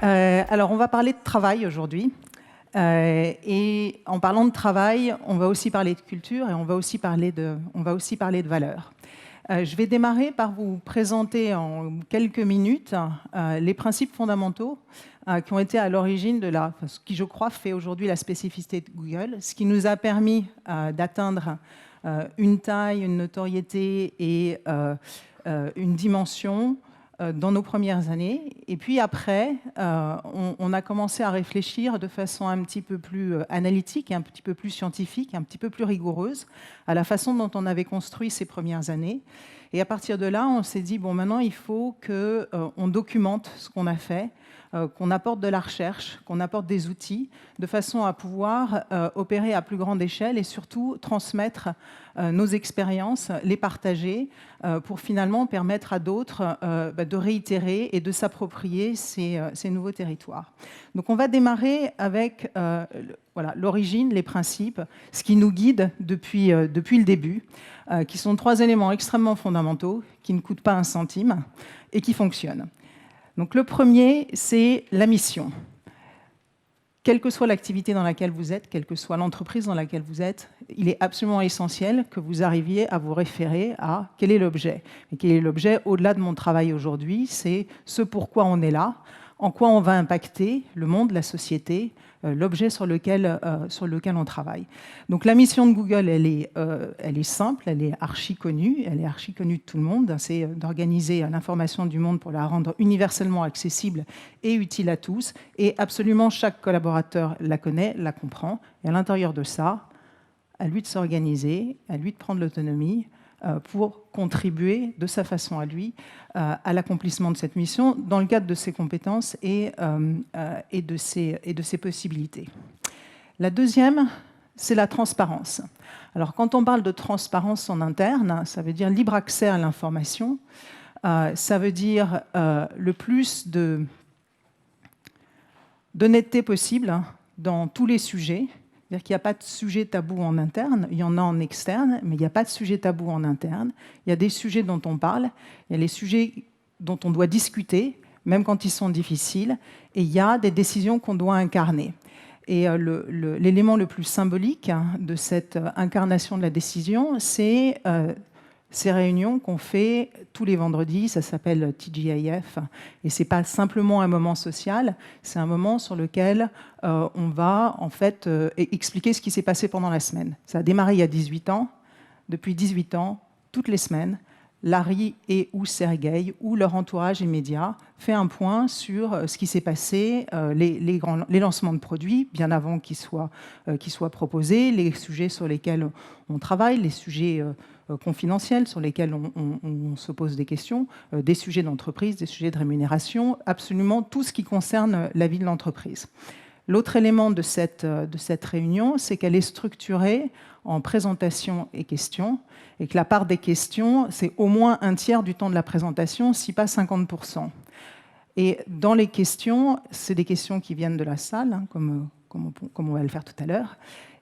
Alors, on va parler de travail aujourd'hui. Et en parlant de travail, on va aussi parler de culture et on va aussi parler de valeurs. Je vais démarrer par vous présenter en quelques minutes les principes fondamentaux qui ont été à l'origine de ce qui, je crois, fait aujourd'hui la spécificité de Google, ce qui nous a permis d'atteindre une taille, une notoriété et une dimension dans nos premières années. Et puis après, on a commencé à réfléchir de façon un petit peu plus analytique, un petit peu plus scientifique, un petit peu plus rigoureuse à la façon dont on avait construit ces premières années. Et à partir de là, on s'est dit, bon, maintenant, il faut qu'on documente ce qu'on a fait, qu'on apporte de la recherche, qu'on apporte des outils, de façon à pouvoir opérer à plus grande échelle et surtout transmettre nos expériences, les partager, pour finalement permettre à d'autres de réitérer et de s'approprier ces nouveaux territoires. Donc on va démarrer avec l'origine, les principes, ce qui nous guide depuis le début, qui sont 3 éléments extrêmement fondamentaux, qui ne coûtent pas un centime et qui fonctionnent. Donc le premier, c'est la mission. Quelle que soit l'activité dans laquelle vous êtes, quelle que soit l'entreprise dans laquelle vous êtes, il est absolument essentiel que vous arriviez à vous référer à quel est l'objet. Et quel est l'objet au-delà de mon travail aujourd'hui, c'est ce pourquoi on est là, en quoi on va impacter le monde, la société, l'objet sur lequel on travaille. Donc la mission de Google, elle est simple, elle est archi connue de tout le monde. C'est d'organiser l'information du monde pour la rendre universellement accessible et utile à tous. Et absolument chaque collaborateur la connaît, la comprend. Et à l'intérieur de ça, à lui de s'organiser, à lui de prendre l'autonomie pour contribuer de sa façon à lui à l'accomplissement de cette mission dans le cadre de ses compétences et de ses possibilités. La deuxième, c'est la transparence. Alors quand on parle de transparence en interne, ça veut dire libre accès à l'information, ça veut dire le plus d'honnêteté possible dans tous les sujets. C'est-à-dire qu'il n'y a pas de sujet tabou en interne, il y en a en externe, mais il n'y a pas de sujet tabou en interne. Il y a des sujets dont on parle, il y a les sujets dont on doit discuter, même quand ils sont difficiles, et il y a des décisions qu'on doit incarner. Et l'élément le plus symbolique de cette incarnation de la décision, c'est ces réunions qu'on fait tous les vendredis, ça s'appelle TGIF, et ce n'est pas simplement un moment social, c'est un moment sur lequel on va en fait expliquer ce qui s'est passé pendant la semaine. Ça a démarré il y a 18 ans. Depuis 18 ans, toutes les semaines, Larry et ou Sergey ou leur entourage immédiat fait un point sur ce qui s'est passé, les lancements de produits, bien avant qu'ils soient proposés, les sujets sur lesquels on travaille, les sujets confidentiels sur lesquels on se pose des questions, des sujets d'entreprise, des sujets de rémunération, absolument tout ce qui concerne la vie de l'entreprise. L'autre élément de cette réunion, c'est qu'elle est structurée en présentation et questions, et que la part des questions, c'est au moins un tiers du temps de la présentation, si pas 50%. Et dans les questions, c'est des questions qui viennent de la salle, hein, comme on va le faire tout à l'heure,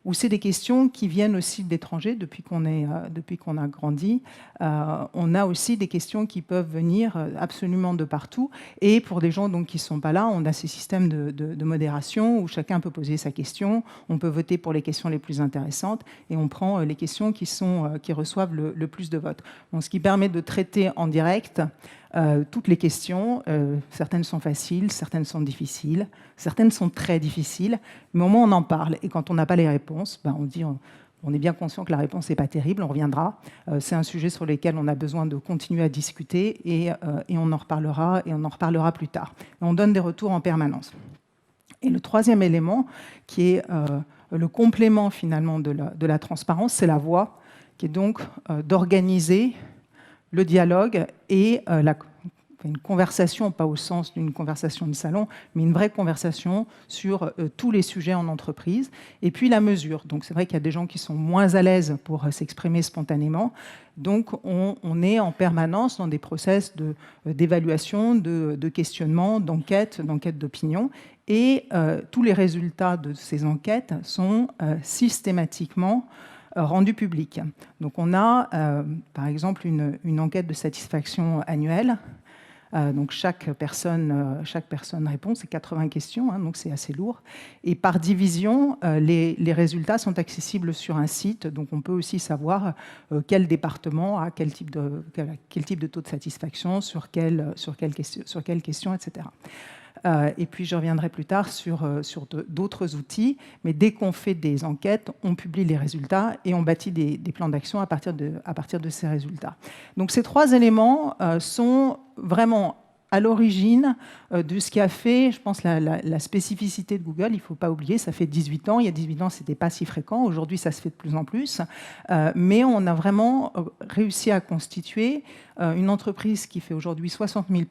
ou c'est des questions qui viennent aussi de l'étranger depuis qu'on a grandi. On a aussi des questions qui peuvent venir absolument de partout. Et pour des gens donc, qui ne sont pas là, on a ces systèmes de modération où chacun peut poser sa question, on peut voter pour les questions les plus intéressantes et on prend les questions qui reçoivent le plus de votes. Donc, ce qui permet de traiter en direct toutes les questions. Certaines sont faciles, certaines sont difficiles, certaines sont très difficiles, mais au moins on en parle. Et quand on n'a pas les réponses, on dit on est bien conscient que la réponse n'est pas terrible, on reviendra. C'est un sujet sur lequel on a besoin de continuer à discuter et on en reparlera plus tard. Et on donne des retours en permanence. Et le troisième élément, qui est le complément finalement de la transparence, c'est la voix, qui est donc d'organiser le dialogue et une conversation, pas au sens d'une conversation de salon, mais une vraie conversation sur tous les sujets en entreprise. Et puis la mesure. Donc c'est vrai qu'il y a des gens qui sont moins à l'aise pour s'exprimer spontanément. Donc on est en permanence dans des process d'évaluation, de questionnement, d'enquête d'opinion. Et tous les résultats de ces enquêtes sont systématiquement rendu public. Donc on a, par exemple, une enquête de satisfaction annuelle Donc chaque personne répond, c'est 80 questions, donc c'est assez lourd. Et par division, les résultats sont accessibles sur un site, donc on peut aussi savoir quel département a quel type de taux de satisfaction, sur quelle question, etc. Et puis je reviendrai plus tard sur d'autres outils, mais dès qu'on fait des enquêtes, on publie les résultats et on bâtit des plans d'action à partir de ces résultats. Donc ces 3 éléments sont vraiment à l'origine de ce qui a fait, je pense, la spécificité de Google. Il ne faut pas oublier, ça fait 18 ans. Il y a 18 ans, ce n'était pas si fréquent. Aujourd'hui, ça se fait de plus en plus. Mais on a vraiment réussi à constituer une entreprise qui fait aujourd'hui 60 000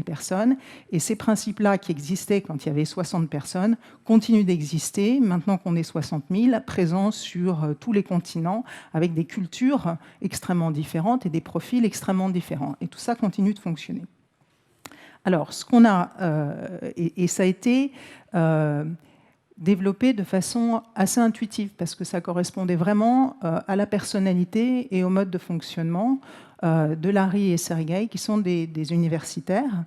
personnes. Et ces principes-là qui existaient quand il y avait 60 personnes continuent d'exister maintenant qu'on est 60 000, présents sur tous les continents, avec des cultures extrêmement différentes et des profils extrêmement différents. Et tout ça continue de fonctionner. Alors, ce qu'on a, et ça a été développé de façon assez intuitive, parce que ça correspondait vraiment à la personnalité et au mode de fonctionnement de Larry et Sergey, qui sont des universitaires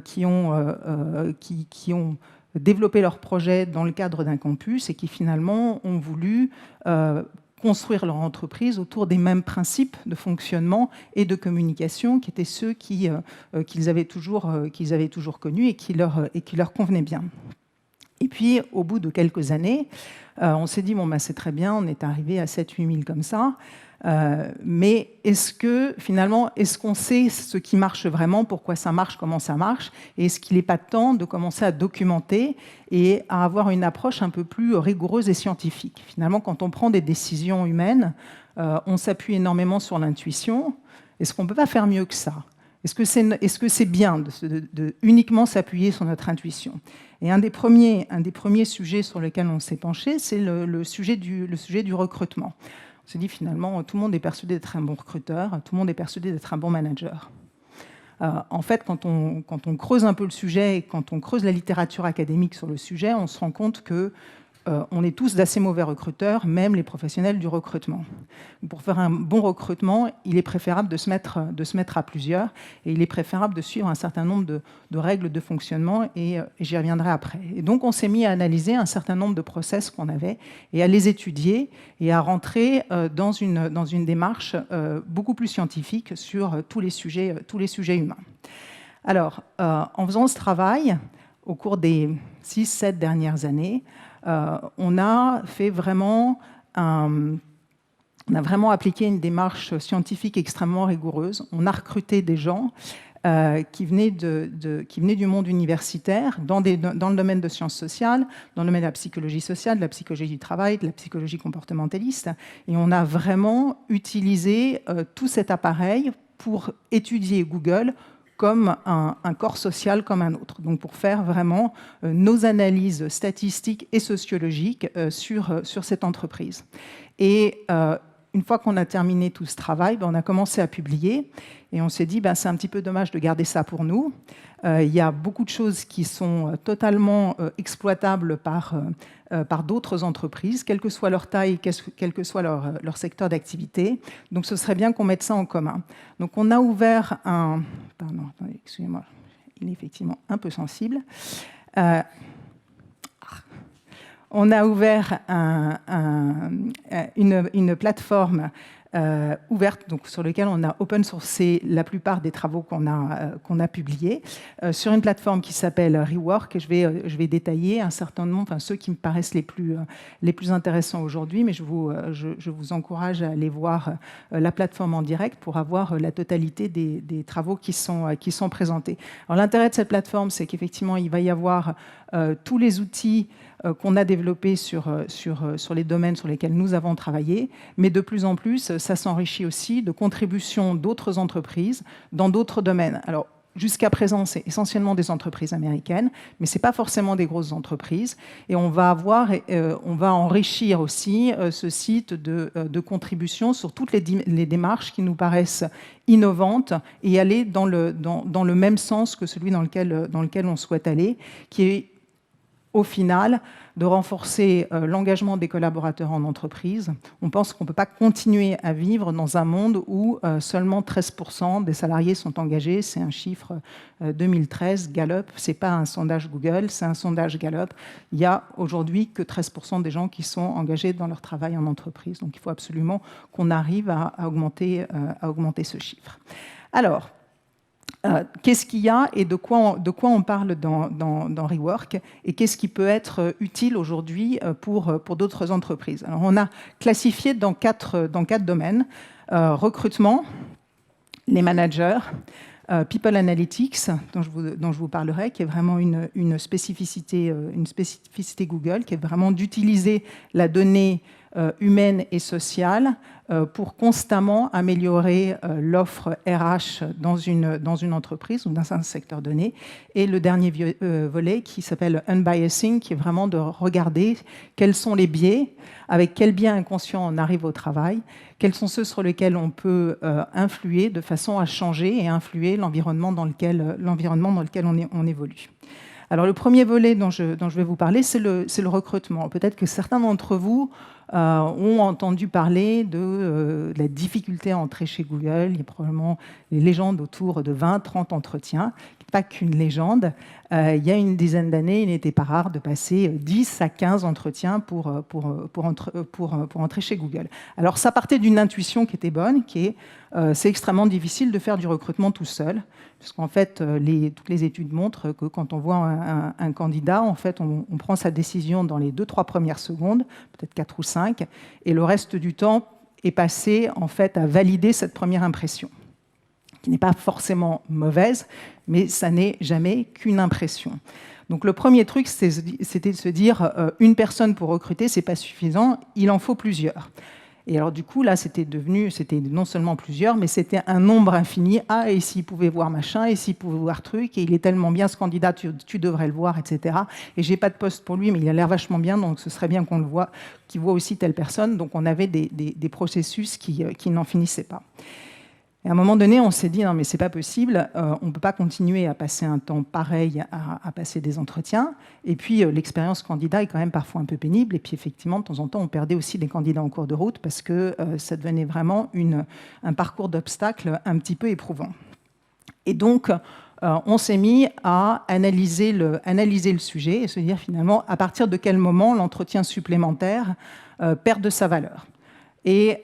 qui ont développé leur projet dans le cadre d'un campus et qui finalement ont voulu construire leur entreprise autour des mêmes principes de fonctionnement et de communication qui étaient ceux qu'ils avaient toujours connus et qui leur convenaient bien. Et puis, au bout de quelques années, on s'est dit, c'est très bien, on est arrivé à 7 000 à 8 000 comme ça, mais est-ce qu'on sait ce qui marche vraiment, pourquoi ça marche, comment ça marche, et est-ce qu'il n'est pas temps de commencer à documenter et à avoir une approche un peu plus rigoureuse et scientifique? Finalement, quand on prend des décisions humaines, on s'appuie énormément sur l'intuition. Est-ce qu'on ne peut pas faire mieux que ça? Est-ce que c'est bien de uniquement s'appuyer sur notre intuition? Et un des premiers sujets sur lesquels on s'est penché, c'est le sujet du recrutement. On s'est dit finalement, tout le monde est persuadé d'être un bon recruteur, tout le monde est persuadé d'être un bon manager. En fait, quand on creuse un peu le sujet et quand on creuse la littérature académique sur le sujet, on se rend compte que on est tous d'assez mauvais recruteurs, même les professionnels du recrutement. Pour faire un bon recrutement, il est préférable de se mettre à plusieurs et il est préférable de suivre un certain nombre de règles de fonctionnement et j'y reviendrai après. Et donc, on s'est mis à analyser un certain nombre de process qu'on avait et à les étudier et à rentrer dans une démarche beaucoup plus scientifique sur tous les sujets humains. Alors, en faisant ce travail, au cours des 6-7 dernières années, on a vraiment appliqué une démarche scientifique extrêmement rigoureuse. On a recruté des gens qui venaient du monde universitaire, dans le domaine de sciences sociales, dans le domaine de la psychologie sociale, de la psychologie du travail, de la psychologie comportementaliste. Et on a vraiment utilisé tout cet appareil pour étudier Google comme un corps social comme un autre. Donc pour faire vraiment nos analyses statistiques et sociologiques sur cette entreprise. Et une fois qu'on a terminé tout ce travail, on a commencé à publier et on s'est dit c'est un petit peu dommage de garder ça pour nous. Il y a beaucoup de choses qui sont totalement exploitables par d'autres entreprises, quelle que soit leur taille, quel que soit leur secteur d'activité. Donc ce serait bien qu'on mette ça en commun. Donc on a ouvert un... Pardon, attendez, excusez-moi, il est effectivement un peu sensible. On a ouvert une plateforme ouverte, donc sur laquelle on a open sourcé la plupart des travaux qu'on a publiés, sur une plateforme qui s'appelle Rework, et je vais détailler un certain nombre, ceux qui me paraissent les plus intéressants aujourd'hui, mais je vous encourage à aller voir la plateforme en direct pour avoir la totalité des travaux qui sont présentés. Alors l'intérêt de cette plateforme, c'est qu'effectivement, il va y avoir tous les outils qu'on a développés sur les domaines sur lesquels nous avons travaillé, mais de plus en plus, ça s'enrichit aussi de contributions d'autres entreprises dans d'autres domaines. Alors, jusqu'à présent, c'est essentiellement des entreprises américaines, mais ce n'est pas forcément des grosses entreprises. Et on va enrichir aussi ce site de contributions sur toutes les démarches qui nous paraissent innovantes et aller dans le même sens que celui dans lequel on souhaite aller, qui est au final, de renforcer l'engagement des collaborateurs en entreprise. On pense qu'on ne peut pas continuer à vivre dans un monde où seulement 13% des salariés sont engagés. C'est un chiffre 2013, Gallup. Ce n'est pas un sondage Google, c'est un sondage Gallup. Il n'y a aujourd'hui que 13% des gens qui sont engagés dans leur travail en entreprise. Donc il faut absolument qu'on arrive à augmenter ce chiffre. Alors, qu'est-ce qu'il y a et de quoi on parle dans Rework et qu'est-ce qui peut être utile aujourd'hui pour d'autres entreprises. Alors, on a classifié dans quatre domaines. Recrutement, les managers, People Analytics, dont je vous parlerai, qui est vraiment une spécificité Google, qui est vraiment d'utiliser la donnée humaine et sociale pour constamment améliorer l'offre RH dans une entreprise ou dans un secteur donné. Et le dernier volet qui s'appelle Unbiasing, qui est vraiment de regarder quels sont les biais, avec quels biais inconscients on arrive au travail, quels sont ceux sur lesquels on peut influer de façon à changer et influer l'environnement dans lequel on évolue. Alors le premier volet dont je vais vous parler, c'est le recrutement. Peut-être que certains d'entre vous ont entendu parler de la difficulté à entrer chez Google. Il y a probablement des légendes autour de 20-30 entretiens. Pas qu'une légende. Il y a une dizaine d'années, il n'était pas rare de passer 10 à 15 entretiens pour entrer chez Google. Alors ça partait d'une intuition qui était bonne, qui est c'est extrêmement difficile de faire du recrutement tout seul, puisqu'en fait toutes les études montrent que quand on voit un candidat, en fait on prend sa décision dans les 2-3 premières secondes, peut-être 4 ou 5, et le reste du temps est passé en fait à valider cette première impression, qui n'est pas forcément mauvaise, mais ça n'est jamais qu'une impression. Donc le premier truc, c'était de se dire une personne pour recruter, c'est pas suffisant, il en faut plusieurs. Et alors du coup, là, c'était non seulement plusieurs, mais c'était un nombre infini. Ah, et s'il pouvait voir machin, et s'il pouvait voir truc, et il est tellement bien ce candidat, tu devrais le voir, etc. Et j'ai pas de poste pour lui, mais il a l'air vachement bien, donc ce serait bien qu'on le voit, qu'il voit aussi telle personne. Donc on avait des processus qui n'en finissaient pas. Et à un moment donné, on s'est dit, non mais c'est pas possible, on ne peut pas continuer à passer un temps pareil à passer des entretiens. Et puis l'expérience candidat est quand même parfois un peu pénible. Et puis effectivement, de temps en temps, on perdait aussi des candidats en cours de route parce que ça devenait vraiment un parcours d'obstacles un petit peu éprouvant. Et donc, on s'est mis à analyser le sujet et se dire finalement à partir de quel moment l'entretien supplémentaire perd de sa valeur. Et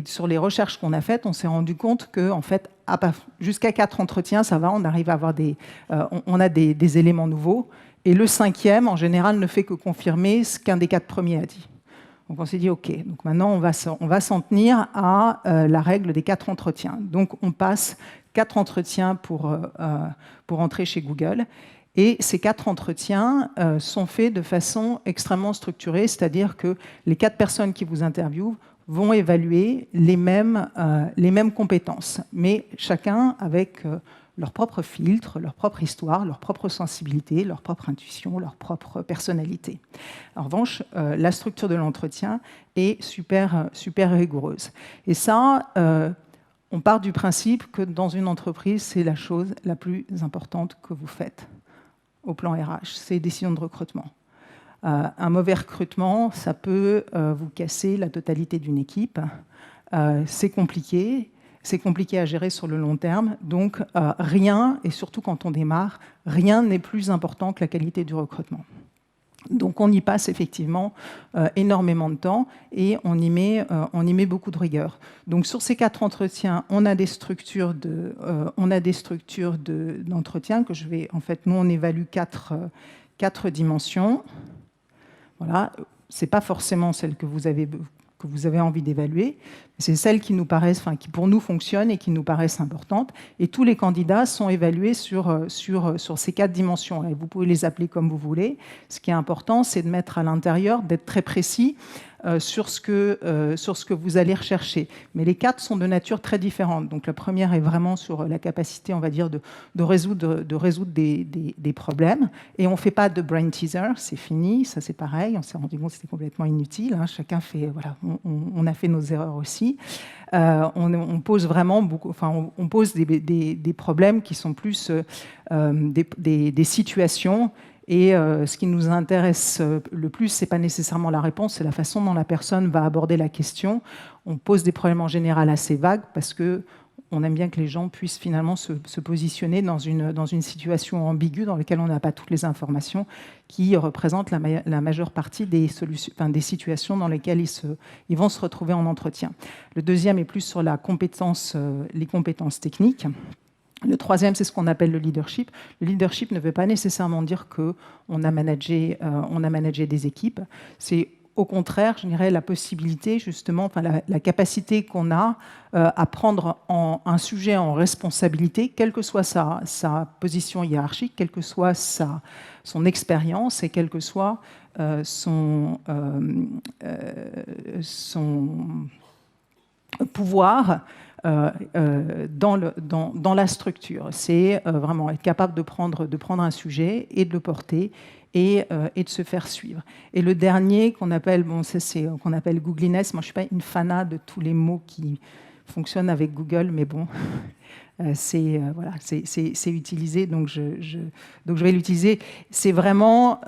sur les recherches qu'on a faites, on s'est rendu compte que en fait, jusqu'à 4 entretiens, ça va, on arrive à avoir on a des éléments nouveaux. Et le 5e, en général, ne fait que confirmer ce qu'un des 4 premiers a dit. Donc on s'est dit, OK, donc maintenant on va s'en tenir à la règle des 4 entretiens. Donc on passe 4 entretiens pour entrer chez Google. Et ces 4 entretiens sont faits de façon extrêmement structurée, c'est-à-dire que les 4 personnes qui vous interviewent vont évaluer les mêmes compétences, mais chacun avec leur propre filtre, leur propre histoire, leur propre sensibilité, leur propre intuition, leur propre personnalité. En revanche, la structure de l'entretien est super rigoureuse. Et ça, on part du principe que dans une entreprise, c'est la chose la plus importante que vous faites au plan RH, c'est les décisions de recrutement. Un mauvais recrutement, ça peut vous casser la totalité d'une équipe. C'est compliqué à gérer sur le long terme. Donc rien, et surtout quand on démarre, rien n'est plus important que la qualité du recrutement. Donc on y passe effectivement énormément de temps et on y met beaucoup de rigueur. Donc sur ces 4 entretiens, on a des structures d'entretien que je vais, en fait, nous on évalue 4 dimensions. Voilà, c'est pas forcément celle que vous avez envie d'évaluer, c'est celles qui nous paraissent, qui pour nous fonctionnent et qui nous paraissent importantes. Et tous les candidats sont évalués sur ces 4 dimensions. Et vous pouvez les appeler comme vous voulez. Ce qui est important, c'est de mettre à l'intérieur, d'être très précis sur ce que vous allez rechercher. Mais les 4 sont de nature très différente. Donc la première est vraiment sur la capacité, on va dire, de résoudre des problèmes. Et on ne fait pas de brain teaser, c'est fini, ça c'est pareil. On s'est rendu compte que c'était complètement inutile. Chacun fait, voilà, on a fait nos erreurs aussi. On pose vraiment beaucoup, on pose des problèmes qui sont plus des situations Et ce qui nous intéresse le plus, ce n'est pas nécessairement la réponse, c'est la façon dont la personne va aborder la question. On pose des problèmes en général assez vagues parce qu'on aime bien que les gens puissent finalement se positionner dans une situation ambiguë dans laquelle on n'a pas toutes les informations, qui représentent la majeure partie des situations dans lesquelles ils vont se retrouver en entretien. Le deuxième est plus sur les compétences techniques. Le troisième, c'est ce qu'on appelle le leadership. Le leadership ne veut pas nécessairement dire qu'on a managé des équipes. C'est au contraire, je dirais, la possibilité, justement, la capacité qu'on a à prendre un sujet en responsabilité, quelle que soit sa position hiérarchique, quelle que soit son expérience et quel que soit son pouvoir dans la structure. C'est vraiment être capable de prendre un sujet et de le porter et de se faire suivre. Et le dernier qu'on appelle, qu'on appelle Googliness, moi je ne suis pas une fanat de tous les mots qui fonctionnent avec Google, mais bon, c'est utilisé, donc je vais l'utiliser. C'est vraiment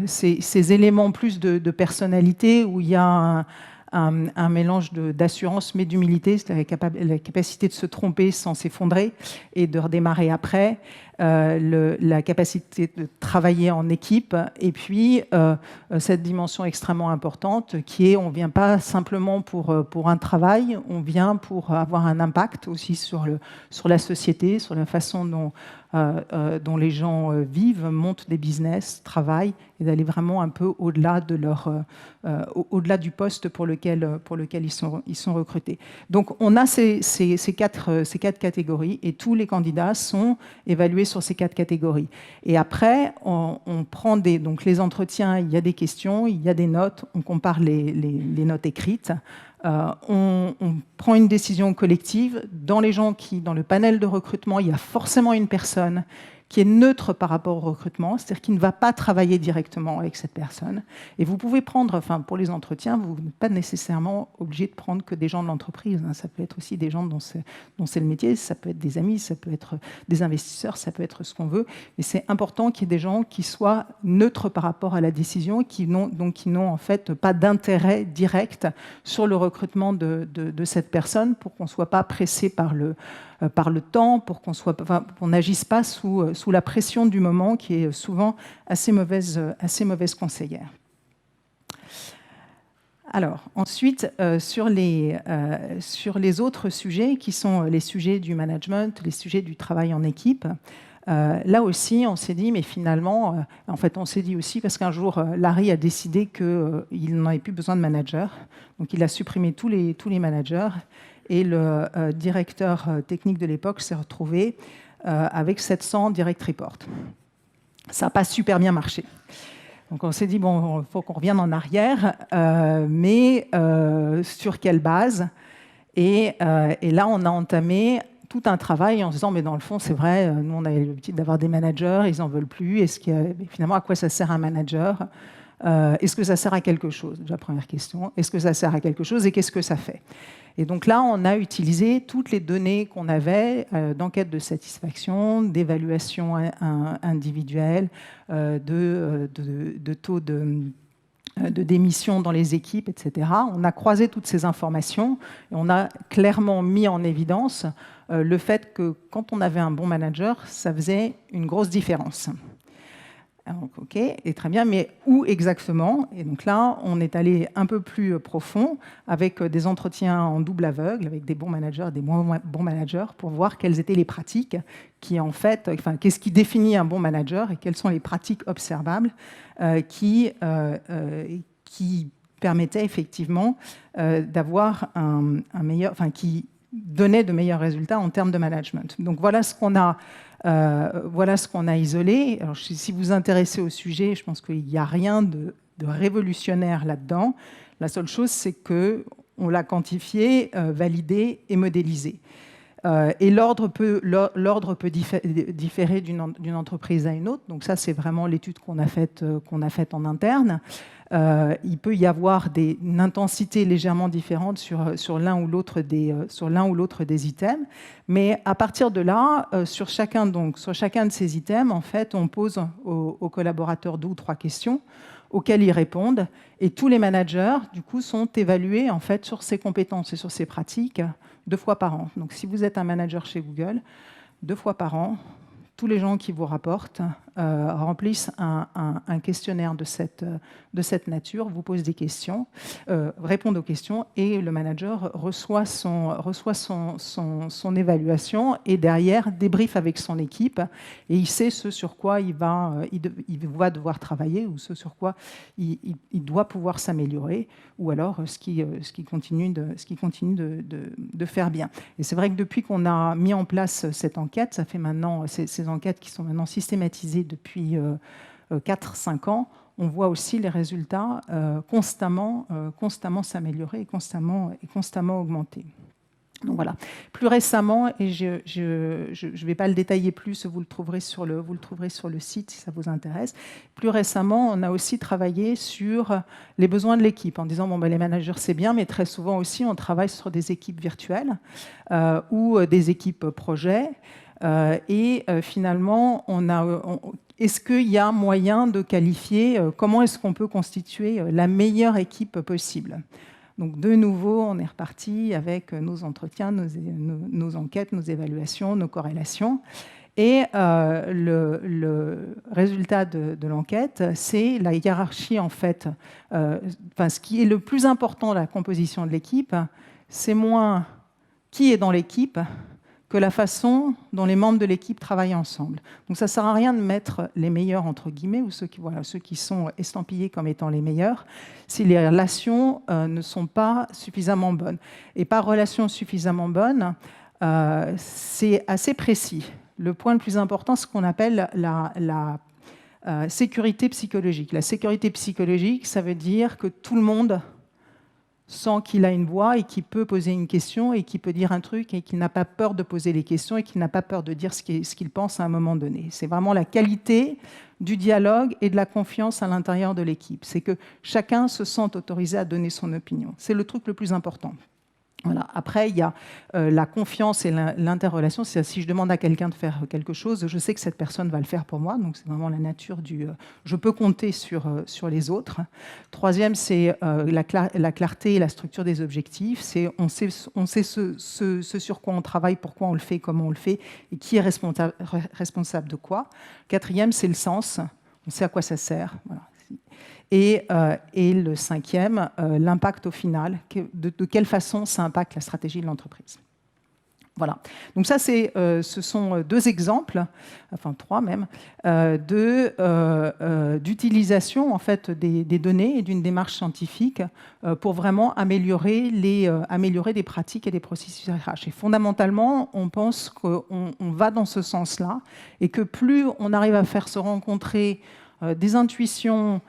ces éléments plus de personnalité où il y a un mélange d'assurance mais d'humilité, c'est la capacité de se tromper sans s'effondrer et de redémarrer après, la capacité de travailler en équipe, et puis cette dimension extrêmement importante qui est, on ne vient pas simplement pour un travail, on vient pour avoir un impact aussi sur la société, sur la façon dont les gens vivent, montent des business, travaillent, et d'aller vraiment un peu au-delà au-delà du poste pour lequel ils sont recrutés. Donc on a ces quatre catégories, et tous les candidats sont évalués sur ces 4 catégories. Et après, on prend donc les entretiens, il y a des questions, il y a des notes, on compare les notes écrites. On prend une décision collective. Dans le panel de recrutement, il y a forcément une personne qui est neutre par rapport au recrutement, c'est-à-dire qui ne va pas travailler directement avec cette personne. Et vous pouvez prendre, pour les entretiens, vous n'êtes pas nécessairement obligé de prendre que des gens de l'entreprise. Ça peut être aussi des gens dont c'est le métier, ça peut être des amis, ça peut être des investisseurs, ça peut être ce qu'on veut. Mais c'est important qu'il y ait des gens qui soient neutres par rapport à la décision, qui n'ont en fait pas d'intérêt direct sur le recrutement de cette personne, pour qu'on ne soit pas pressé par le temps, pour qu'on n'agisse pas sous la pression du moment, qui est souvent assez mauvaise conseillère. Alors, ensuite, sur les autres sujets, qui sont les sujets du management, les sujets du travail en équipe, là aussi, on s'est dit, mais finalement, en fait, on s'est dit aussi, parce qu'un jour, Larry a décidé qu'il n'en avait plus besoin de manager, donc il a supprimé tous les managers, et le directeur technique de l'époque s'est retrouvé avec 700 direct reports. Ça n'a pas super bien marché. Donc on s'est dit, bon, il faut qu'on revienne en arrière, mais sur quelle base ? Et là, on a entamé tout un travail en se disant, mais dans le fond, c'est vrai, nous, on a l'habitude d'avoir des managers, ils n'en veulent plus. Finalement, à quoi ça sert un manager ? Est-ce que ça sert à quelque chose ? Déjà, première question. Est-ce que ça sert à quelque chose et qu'est-ce que ça fait ? Et donc là, on a utilisé toutes les données qu'on avait d'enquête de satisfaction, d'évaluation individuelle, de taux de démission dans les équipes, etc. On a croisé toutes ces informations et on a clairement mis en évidence le fait que quand on avait un bon manager, ça faisait une grosse différence. Donc, ok, et très bien, mais où exactement ? Et donc là, on est allé un peu plus profond avec des entretiens en double aveugle, avec des bons managers et des moins bons managers, pour voir quelles étaient les pratiques qu'est-ce qui définit un bon manager et quelles sont les pratiques observables qui permettaient effectivement d'avoir un meilleur, qui donnaient de meilleurs résultats en termes de management. Donc voilà ce qu'on a. Isolé. Alors, si vous vous intéressez au sujet, je pense qu'il n'y a rien de révolutionnaire là-dedans. La seule chose, c'est qu'on l'a quantifié, validé et modélisé. Et l'ordre peut différer d'une entreprise à une autre. Donc ça, c'est vraiment l'étude qu'on a faite en interne. Il peut y avoir une intensité légèrement différente sur l'un ou l'autre des items. Mais à partir de là, sur chacun de ces items, en fait, on pose aux collaborateurs 2 ou 3 questions auxquelles ils répondent. Et tous les managers, du coup, sont évalués en fait, sur ces compétences et sur ces pratiques 2 fois par an. Donc, si vous êtes un manager chez Google, 2 fois par an, tous les gens qui vous rapportent remplissent un questionnaire de cette nature, vous posent des questions, répondent aux questions, et le manager reçoit son évaluation et derrière débrief avec son équipe, et il sait ce sur quoi il va devoir travailler ou ce sur quoi il doit pouvoir s'améliorer, ou alors ce qui continue de faire bien. Et c'est vrai que depuis qu'on a mis en place cette enquête, ça fait maintenant ces enquêtes qui sont maintenant systématisées depuis 4-5 ans, on voit aussi les résultats constamment s'améliorer et constamment augmenter. Donc voilà. Plus récemment, et je ne vais pas le détailler plus, vous le trouverez sur le site si ça vous intéresse. Plus récemment, on a aussi travaillé sur les besoins de l'équipe en disant bon, ben, les managers c'est bien, mais très souvent aussi on travaille sur des équipes virtuelles ou des équipes projets. Et finalement, est-ce qu'il y a moyen de qualifier comment est-ce qu'on peut constituer la meilleure équipe possible? Donc de nouveau, on est reparti avec nos entretiens, nos enquêtes, nos évaluations, nos corrélations. Et le résultat de l'enquête, c'est la hiérarchie en fait. Ce qui est le plus important de la composition de l'équipe, c'est moins qui est dans l'équipe que la façon dont les membres de l'équipe travaillent ensemble. Donc ça ne sert à rien de mettre les meilleurs entre guillemets, ou ceux qui sont estampillés comme étant les meilleurs, si les relations ne sont pas suffisamment bonnes. Et par relations suffisamment bonnes, c'est assez précis. Le point le plus important, c'est ce qu'on appelle la sécurité psychologique. La sécurité psychologique, ça veut dire que tout le monde sent qu'il a une voix et qu'il peut poser une question et qu'il peut dire un truc et qu'il n'a pas peur de poser les questions et qu'il n'a pas peur de dire ce qu'il pense à un moment donné. C'est vraiment la qualité du dialogue et de la confiance à l'intérieur de l'équipe. C'est que chacun se sente autorisé à donner son opinion. C'est le truc le plus important. Voilà. Après, il y a la confiance et l'interrelation. C'est si je demande à quelqu'un de faire quelque chose, je sais que cette personne va le faire pour moi. Donc, c'est vraiment la nature du... je peux compter sur les autres. Troisième, c'est la clarté et la structure des objectifs. C'est on sait ce sur quoi on travaille, pourquoi on le fait, comment on le fait, et qui est responsable de quoi. Quatrième, c'est le sens. On sait à quoi ça sert. Voilà. Et le cinquième, l'impact au final, de quelle façon ça impacte la stratégie de l'entreprise. Voilà. Donc ça, ce sont 2 exemples, enfin 3 même, d'utilisation en fait des données et d'une démarche scientifique pour vraiment améliorer des pratiques et des processus RH. Et fondamentalement, on pense qu'on va dans ce sens-là et que plus on arrive à faire se rencontrer des intuitions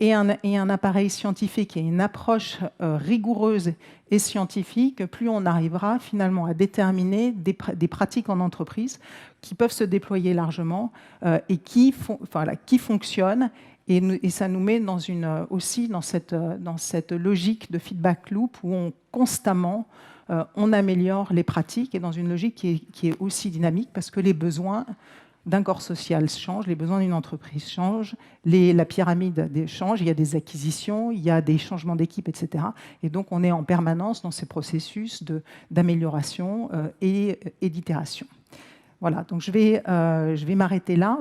et un appareil scientifique et une approche rigoureuse et scientifique, plus on arrivera finalement à déterminer des pratiques en entreprise qui peuvent se déployer largement et qui fonctionnent. Et ça nous met aussi dans cette logique de feedback loop où constamment on améliore les pratiques et dans une logique qui est aussi dynamique parce que les besoins d'un corps social change, les besoins d'une entreprise changent, la pyramide change, il y a des acquisitions, il y a des changements d'équipe, etc. Et donc, on est en permanence dans ces processus d'amélioration et d'itération. Voilà, donc je vais m'arrêter là.